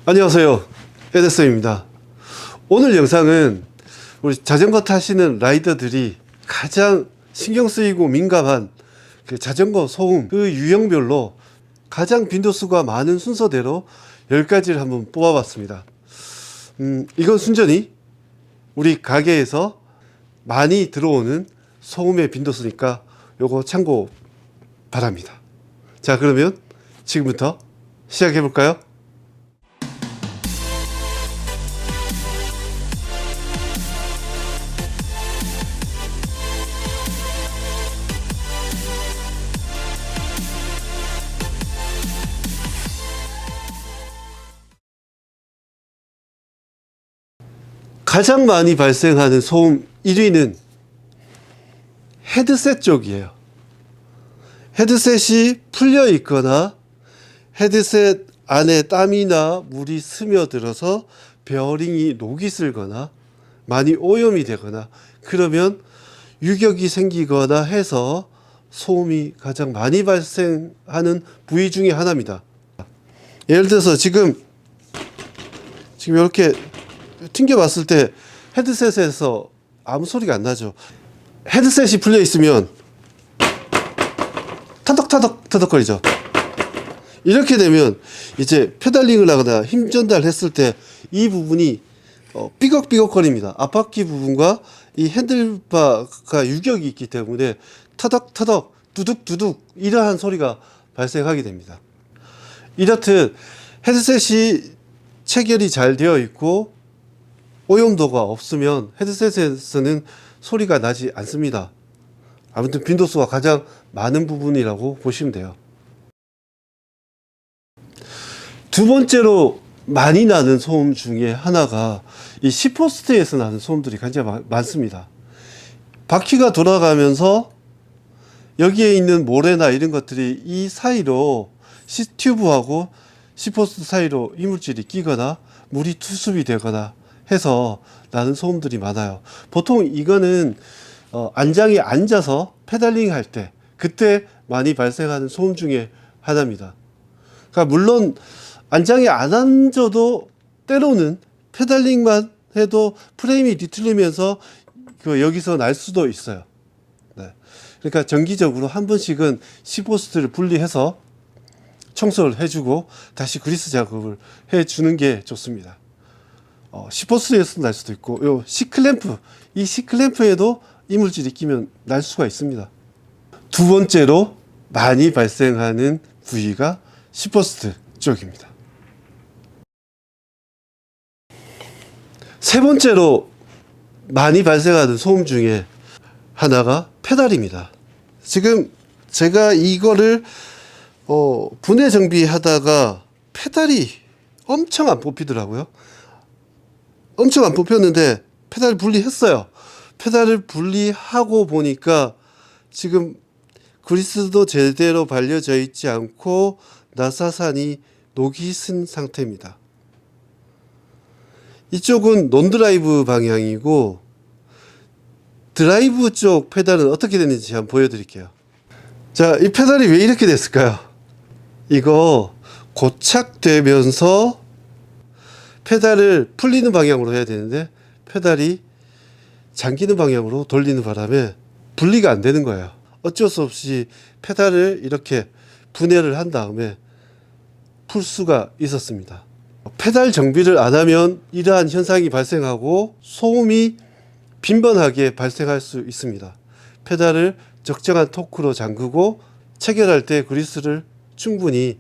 안녕하세요, 에데스입니다. 오늘 영상은 우리 자전거 타시는 라이더들이 가장 신경 쓰이고 민감한 그 자전거 소음 그 유형별로 가장 빈도수가 많은 순서대로 10가지를 한번 뽑아봤습니다. 이건 순전히 우리 가게에서 많이 들어오는 소음의 빈도수니까 요거 참고 바랍니다. 자, 그러면 지금부터 시작해 볼까요? 가장 많이 발생하는 소음 1위는 헤드셋 쪽이에요. 헤드셋이 풀려 있거나 헤드셋 안에 땀이나 물이 스며들어서 베어링이 녹이 슬거나 많이 오염이 되거나 그러면 유격이 생기거나 해서 소음이 가장 많이 발생하는 부위 중에 하나입니다. 예를 들어서 지금 이렇게 튕겨 봤을 때 헤드셋에서 아무 소리가 안 나죠. 헤드셋이 풀려 있으면 터덕터덕거리죠. 이렇게 되면 이제 페달링을 하거나 힘 전달했을 때 이 부분이 삐걱삐걱거립니다. 앞바퀴 부분과 이 핸들바가 유격이 있기 때문에 터덕터덕 두둑두둑 이러한 소리가 발생하게 됩니다. 이렇듯 헤드셋이 체결이 잘 되어 있고 오염도가 없으면 헤드셋에서는 소리가 나지 않습니다. 아무튼 빈도수가 가장 많은 부분이라고 보시면 돼요. 두 번째로 많이 나는 소음 중에 하나가 이 시포스트에서 나는 소음들이 굉장히 많습니다. 바퀴가 돌아가면서 여기에 있는 모래나 이런 것들이 이 사이로 튜브하고 시포스트 사이로 이물질이 끼거나 물이 투습이 되거나 해서 나는 소음들이 많아요. 보통 이거는 안장에 앉아서 페달링 할 때 그때 많이 발생하는 소음 중에 하나입니다. 그러니까 물론 안장에 안 앉아도 때로는 페달링만 해도 프레임이 뒤틀리면서 여기서 날 수도 있어요. 네. 그러니까 정기적으로 한 번씩은 시포스트를 분리해서 청소를 해주고 다시 그리스 작업을 해주는 게 좋습니다. 시포스트에서 날 수도 있고 요 C클램프, 이 C클램프에도 이물질이 끼면 날 수가 있습니다. 두 번째로 많이 발생하는 부위가 시포스트 쪽입니다. 세 번째로 많이 발생하는 소음 중에 하나가 페달입니다. 지금 제가 이거를 분해 정비하다가 페달이 엄청 안 뽑히더라고요. 엄청 안 뽑혔는데 페달을 분리했어요. 페달을 분리하고 보니까 지금 그리스도 제대로 발려져 있지 않고 나사산이 녹이 쓴 상태입니다. 이쪽은 논드라이브 방향이고 드라이브 쪽 페달은 어떻게 됐는지 한번 보여드릴게요. 자, 이 페달이 왜 이렇게 됐을까요? 이거 고착되면서 페달을 풀리는 방향으로 해야 되는데 페달이 잠기는 방향으로 돌리는 바람에 분리가 안 되는 거예요. 어쩔 수 없이 페달을 이렇게 분해를 한 다음에 풀 수가 있었습니다. 페달 정비를 안 하면 이러한 현상이 발생하고 소음이 빈번하게 발생할 수 있습니다. 페달을 적정한 토크로 잠그고 체결할 때 그리스를 충분히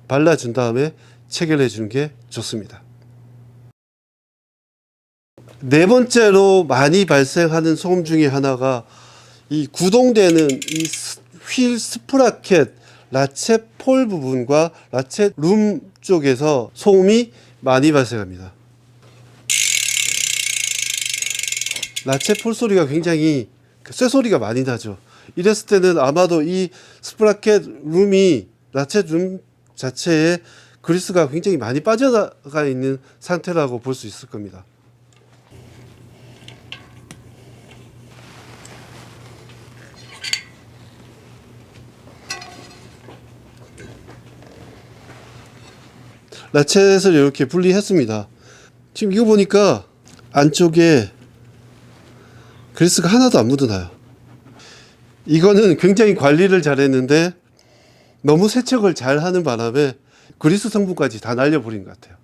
발라준 다음에 체결해 주는 게 좋습니다. 네 번째로 많이 발생하는 소음 중에 하나가 이 구동되는 이 휠 스프라켓 라쳇 폴 부분과 라쳇 룸 쪽에서 소음이 많이 발생합니다. 라쳇 폴 소리가 굉장히 쇠소리가 많이 나죠. 이랬을 때는 아마도 이 스프라켓 룸이 라쳇 룸 자체에 그리스가 굉장히 많이 빠져나가 있는 상태라고 볼 수 있을 겁니다. 라쳇을 이렇게 분리했습니다. 지금 이거 보니까 안쪽에 그리스가 하나도 안 묻어나요. 이거는 굉장히 관리를 잘했는데 너무 세척을 잘하는 바람에 그리스 성분까지 다 날려버린 것 같아요.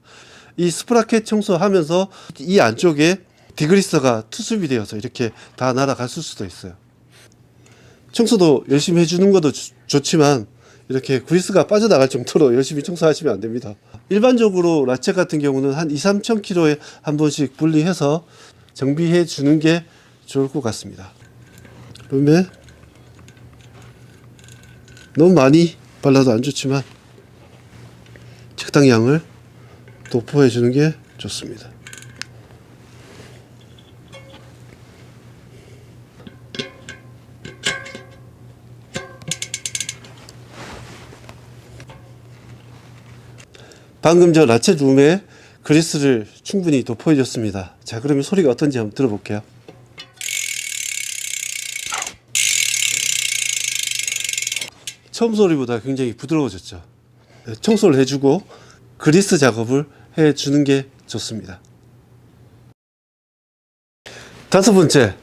이 스프라켓 청소하면서 이 안쪽에 디그리스가 투습이 되어서 이렇게 다 날아갔을 수도 있어요. 청소도 열심히 해주는 것도 좋지만 이렇게 그리스가 빠져나갈 정도로 열심히 청소하시면 안 됩니다. 일반적으로 라쳇 같은 경우는 한 2-3,000km에 한 번씩 분리해서 정비해 주는 게 좋을 것 같습니다. 그러면 너무 많이 발라도 안 좋지만 적당량을 도포해 주는 게 좋습니다. 방금 저 라쳇 룸에 그리스를 충분히 도포해 줬습니다. 자, 그러면 소리가 어떤지 한번 들어볼게요. 처음 소리보다 굉장히 부드러워졌죠. 청소를 해주고 그리스 작업을 해주는 게 좋습니다. 다섯 번째,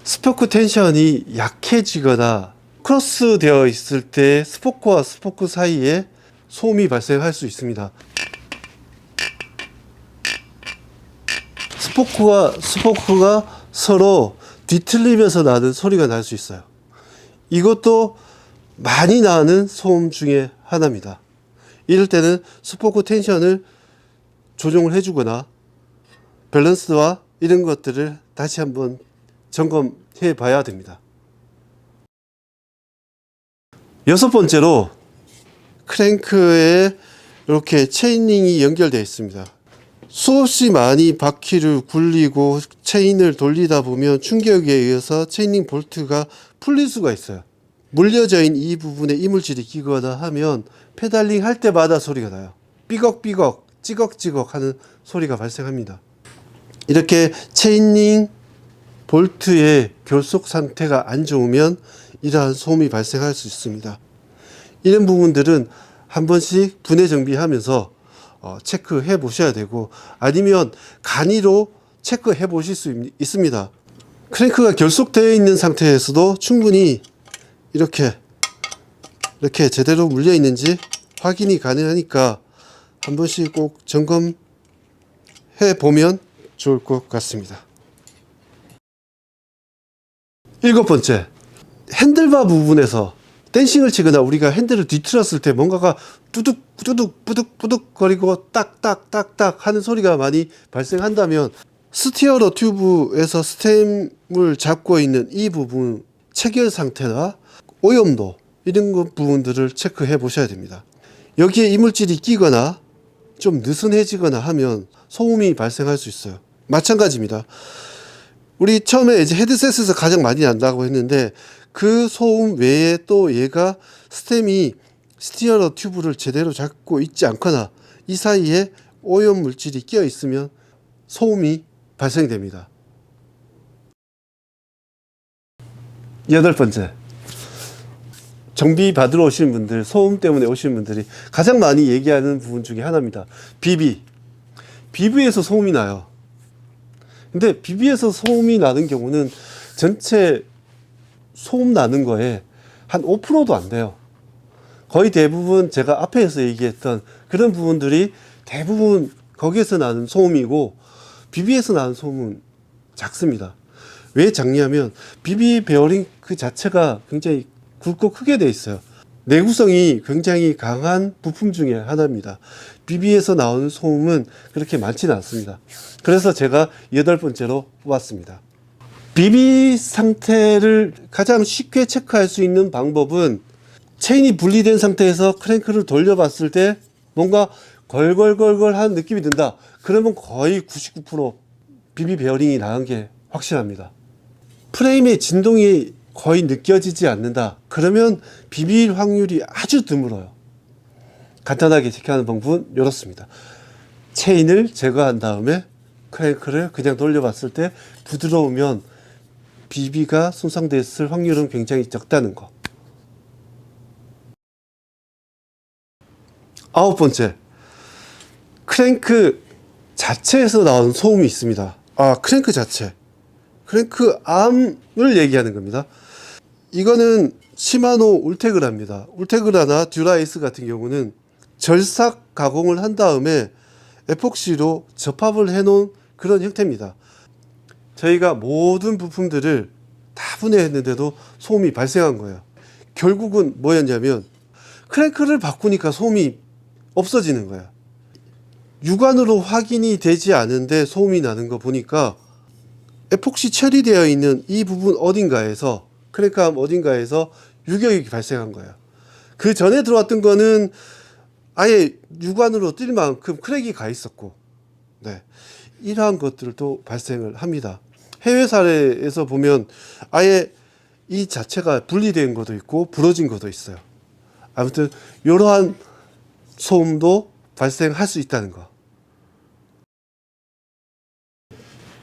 스포크 텐션이 약해지거나 크로스 되어 있을 때 스포크와 스포크 사이에 소음이 발생할 수 있습니다. 스포크와 스포크가 서로 뒤틀리면서 나는 소리가 날 수 있어요. 이것도 많이 나는 소음 중에 하나입니다. 이럴 때는 스포크 텐션을 조정을 해주거나 밸런스와 이런 것들을 다시 한번 점검해 봐야 됩니다. 여섯 번째로 크랭크에 이렇게 체인링이 연결되어 있습니다. 수없이 많이 바퀴를 굴리고 체인을 돌리다 보면 충격에 의해서 체인링 볼트가 풀릴 수가 있어요. 물려져 있는 이 부분에 이물질이 끼거나 하면 페달링 할 때마다 소리가 나요. 삐걱삐걱 찌걱찌걱 하는 소리가 발생합니다. 이렇게 체인링 볼트의 결속 상태가 안 좋으면 이러한 소음이 발생할 수 있습니다. 이런 부분들은 한 번씩 분해 정비하면서 체크해 보셔야 되고, 아니면 간이로 체크해 보실 수 있습니다. 크랭크가 결속되어 있는 상태에서도 충분히 이렇게 제대로 물려 있는지 확인이 가능하니까 한 번씩 꼭 점검해 보면 좋을 것 같습니다. 일곱 번째, 핸들바 부분에서 댄싱을 치거나 우리가 핸들을 뒤틀었을 때 뭔가가 뚜둑 뚜둑 뿌둑 뿌둑 거리고 딱딱딱딱 하는 소리가 많이 발생한다면 스티어러 튜브에서 스템을 잡고 있는 이 부분 체결 상태나 오염도 이런 부분들을 체크해 보셔야 됩니다. 여기에 이물질이 끼거나 좀 느슨해지거나 하면 소음이 발생할 수 있어요. 마찬가지입니다. 우리 처음에 이제 헤드셋에서 가장 많이 난다고 했는데 그 소음 외에 또 얘가 스템이 스티어러 튜브를 제대로 잡고 있지 않거나 이 사이에 오염 물질이 끼어 있으면 소음이 발생됩니다. 여덟 번째, 정비 받으러 오시는 분들, 소음 때문에 오시는 분들이 가장 많이 얘기하는 부분 중에 하나입니다. 비비에서 소음이 나요. 근데 비비에서 소음이 나는 경우는 전체 소음 나는 거에 한 5%도 안 돼요. 거의 대부분 제가 앞에서 얘기했던 그런 부분들이 대부분 거기에서 나는 소음이고, 비비에서 나는 소음은 작습니다. 왜 작냐면 비비 베어링 그 자체가 굉장히 굵고 크게 되어 있어요. 내구성이 굉장히 강한 부품 중에 하나입니다. 비비에서 나오는 소음은 그렇게 많지는 않습니다. 그래서 제가 여덟 번째로 뽑았습니다. 비비 상태를 가장 쉽게 체크할 수 있는 방법은 체인이 분리된 상태에서 크랭크를 돌려봤을 때 뭔가 걸걸걸걸한 느낌이 든다. 그러면 거의 99% 비비 베어링이 나간 게 확실합니다. 프레임의 진동이 거의 느껴지지 않는다. 그러면 비빌 확률이 아주 드물어요. 간단하게 체크하는 방법은 이렇습니다. 체인을 제거한 다음에 크랭크를 그냥 돌려봤을 때 부드러우면 비비가 손상됐을 확률은 굉장히 적다는 거. 아홉 번째, 크랭크 자체에서 나온 소음이 있습니다. 크랭크 자체. 크랭크 암을 얘기하는 겁니다. 이거는 시마노 울테그라입니다. 울테그라나 듀라이스 같은 경우는 절삭 가공을 한 다음에 에폭시로 접합을 해 놓은 그런 형태입니다. 저희가 모든 부품들을 다 분해했는데도 소음이 발생한 거예요. 결국은 뭐였냐면 크랭크를 바꾸니까 소음이 없어지는 거예요. 육안으로 확인이 되지 않은데 소음이 나는 거 보니까 에폭시 처리되어 있는 이 부분 어딘가에서, 크랭크암 어딘가에서 유격이 발생한 거예요. 그 전에 들어왔던 거는 아예 육안으로 띌 만큼 크랙이 가 있었고, 네, 이러한 것들도 발생을 합니다. 해외 사례에서 보면 아예 이 자체가 분리된 것도 있고 부러진 것도 있어요. 아무튼 이러한 소음도 발생할 수 있다는 거.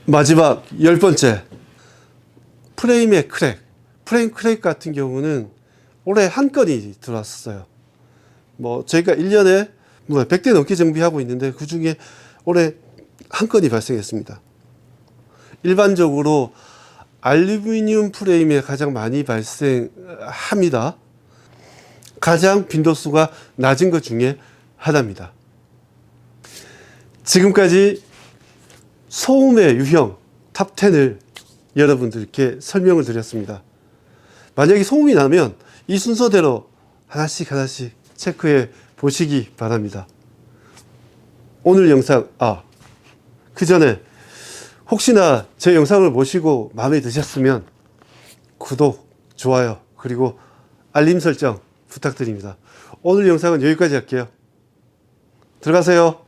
마지막 10번째, 프레임의 크랙. 프레임 크랙 같은 경우는 올해 한 건이 들어왔어요. 저희가 1년에 100대 넘게 정비하고 있는데 그 중에 올해 한 건이 발생했습니다. 일반적으로 알루미늄 프레임에 가장 많이 발생합니다. 가장 빈도수가 낮은 것 중에 하나입니다. 지금까지 소음의 유형 탑10을 여러분들께 설명을 드렸습니다. 만약에 소음이 나면 이 순서대로 하나씩 체크해 보시기 바랍니다. 오늘 영상, 그 전에 혹시나 제 영상을 보시고 마음에 드셨으면 구독, 좋아요, 그리고 알림 설정 부탁드립니다. 오늘 영상은 여기까지 할게요. 들어가세요.